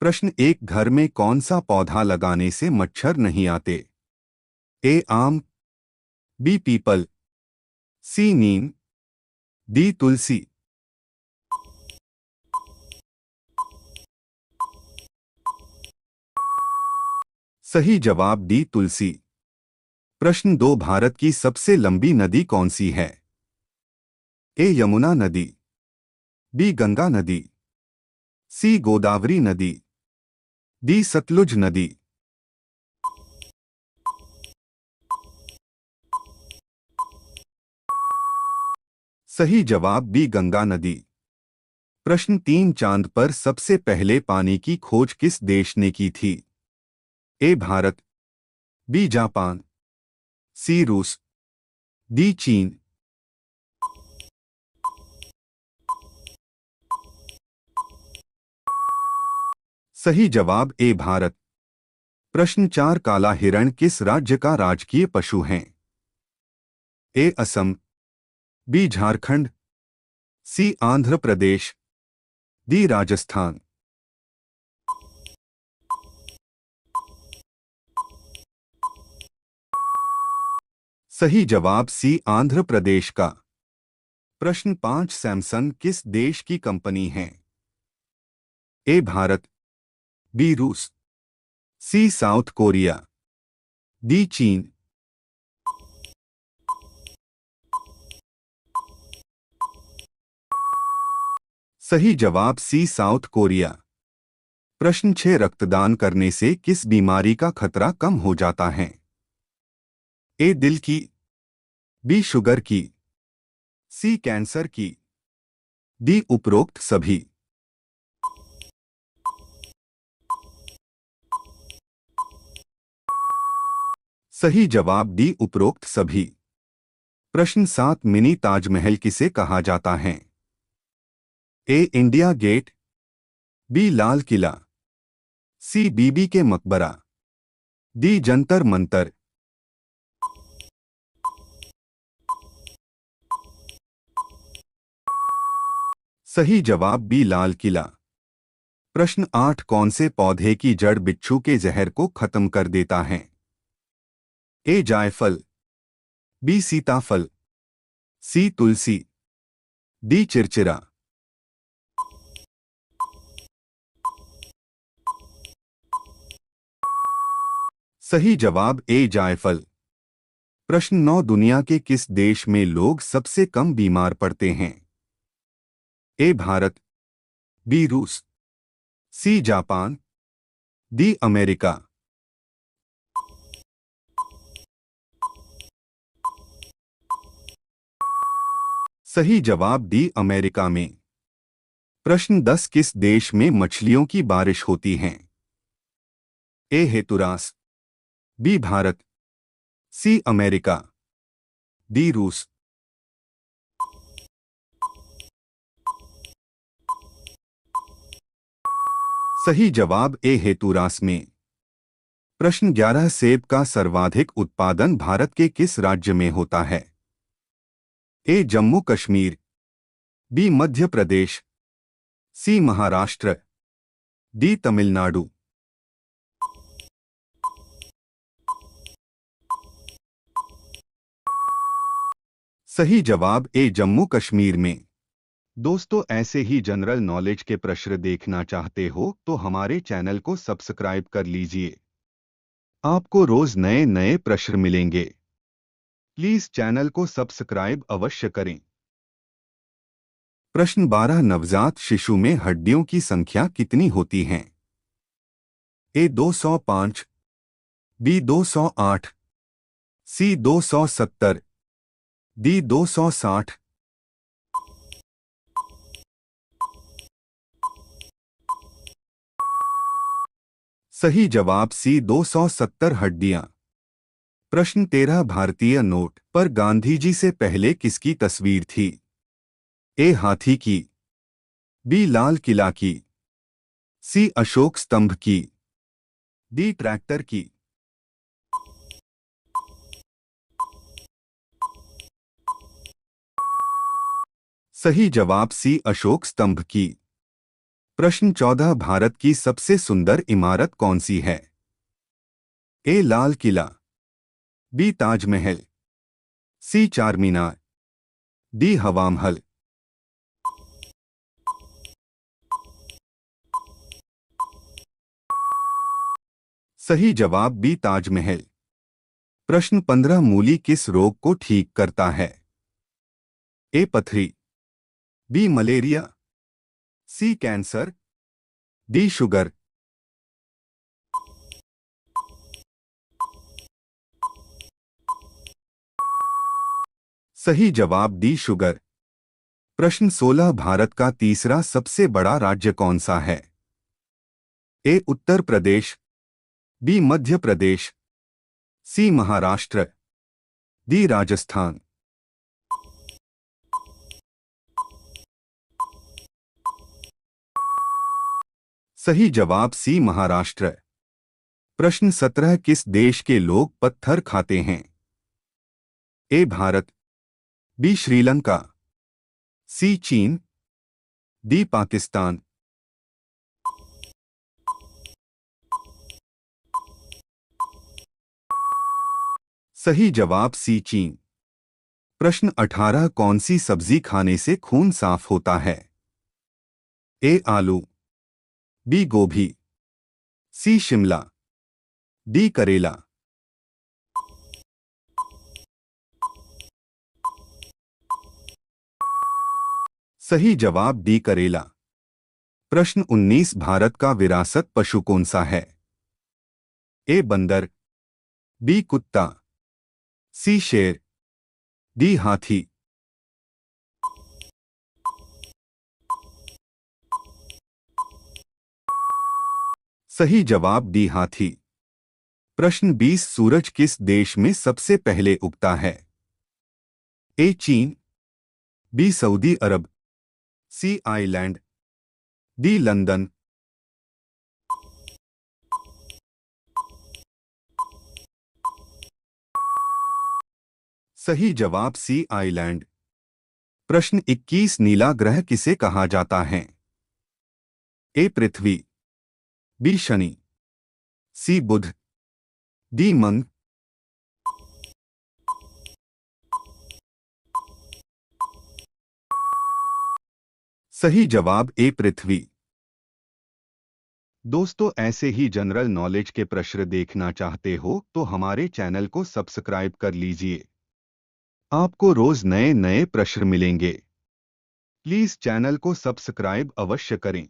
प्रश्न एक, घर में कौन सा पौधा लगाने से मच्छर नहीं आते? ए आम, बी पीपल, सी नीम, डी तुलसी। सही जवाब डी तुलसी। प्रश्न दो, भारत की सबसे लंबी नदी कौन सी है? ए यमुना नदी, बी गंगा नदी, सी गोदावरी नदी, डी सतलुज नदी। सही जवाब बी गंगा नदी। प्रश्न तीन, चांद पर सबसे पहले पानी की खोज किस देश ने की थी? ए भारत, बी जापान, सी रूस, डी चीन। सही जवाब ए भारत। प्रश्न चार, काला हिरण किस राज्य का राजकीय पशु है? ए असम, बी झारखंड, सी आंध्र प्रदेश, डी राजस्थान। सही जवाब सी आंध्र प्रदेश का। प्रश्न पांच, सैमसंग किस देश की कंपनी है? ए भारत, बी रूस, सी साउथ कोरिया, डी चीन। सही जवाब सी साउथ कोरिया। प्रश्न छह, रक्तदान करने से किस बीमारी का खतरा कम हो जाता है? ए दिल की, बी शुगर की, सी कैंसर की, डी उपरोक्त सभी। सही जवाब डी उपरोक्त सभी। प्रश्न सात, मिनी ताजमहल किसे कहा जाता है? ए India gate, B Lal Qila, सी बीबी के मकबरा, डी जंतर मंतर। सही जवाब बी लाल किला। प्रश्न आठ, कौन से पौधे की जड़ बिच्छू के जहर को खत्म कर देता है? ए जायफल, बी सीताफल, सी तुलसी, डी चिरचिरा। सही जवाब ए जायफल। प्रश्न नौ, दुनिया के किस देश में लोग सबसे कम बीमार पड़ते हैं? ए भारत, बी रूस, सी जापान, डी अमेरिका। सही जवाब डी अमेरिका में। प्रश्न 10, किस देश में मछलियों की बारिश होती है? ए हेतुरास, B Bharat, C America, D रूस। सही जवाब ए हेतुरास में। प्रश्न 11, सेब का सर्वाधिक उत्पादन भारत के किस राज्य में होता है? ए जम्मू कश्मीर, बी मध्य प्रदेश, सी महाराष्ट्र, डी तमिलनाडु। सही जवाब ए जम्मू कश्मीर में। दोस्तों, ऐसे ही जनरल नॉलेज के प्रश्न देखना चाहते हो तो हमारे चैनल को सब्सक्राइब कर लीजिए। आपको रोज नए नए प्रश्न मिलेंगे। प्लीज चैनल को सब्सक्राइब अवश्य करें। प्रश्न 12, नवजात शिशु में हड्डियों की संख्या कितनी होती है? ए 205, बी 208, सी 270, डी 260। सही जवाब सी 270 हड्डियां। प्रश्न 13, भारतीय नोट पर गांधी जी से पहले किसकी तस्वीर थी? ए हाथी की, बी लाल किला की, सी अशोक स्तंभ की, डी ट्रैक्टर की। सही जवाब सी अशोक स्तंभ की। प्रश्न 14 भारत की सबसे सुंदर इमारत कौन सी है? ए लाल किला, बी ताजमहल, सी चार मीनार, डी हवा महल। सही जवाब बी ताजमहल। प्रश्न 15 मूली किस रोग को ठीक करता है? ए पथरी, बी मलेरिया, सी कैंसर, डी शुगर। सही जवाब डी शुगर। प्रश्न 16 भारत का तीसरा सबसे बड़ा राज्य कौन सा है? ए उत्तर प्रदेश, बी मध्य प्रदेश, सी महाराष्ट्र, डी राजस्थान। सही जवाब सी महाराष्ट्र। प्रश्न 17 किस देश के लोग पत्थर खाते हैं? ए भारत, बी श्रीलंका, सी चीन, डी पाकिस्तान। सही जवाब सी चीन। प्रश्न 18 कौन सी सब्जी खाने से खून साफ होता है? ए आलू, बी गोभी, सी शिमला, डी करेला। सही जवाब डी करेला। प्रश्न 19 भारत का विरासत पशु कौन सा है? ए बंदर, बी कुत्ता, सी शेर, डी हाथी। सही जवाब डी हाथी। प्रश्न 20 सूरज किस देश में सबसे पहले उगता है? ए चीन, बी सऊदी अरब, सी आइलैंड, डी लंदन। सही जवाब सी आइलैंड। प्रश्न 21 नीला ग्रह किसे कहा जाता है? ए पृथ्वी, बी शनि, सी बुध, डी मंग। सही जवाब ए पृथ्वी। दोस्तों ऐसे ही जनरल नॉलेज के प्रश्न देखना चाहते हो तो हमारे चैनल को सब्सक्राइब कर लीजिए। आपको रोज नए नए प्रश्न मिलेंगे। प्लीज चैनल को सब्सक्राइब अवश्य करें।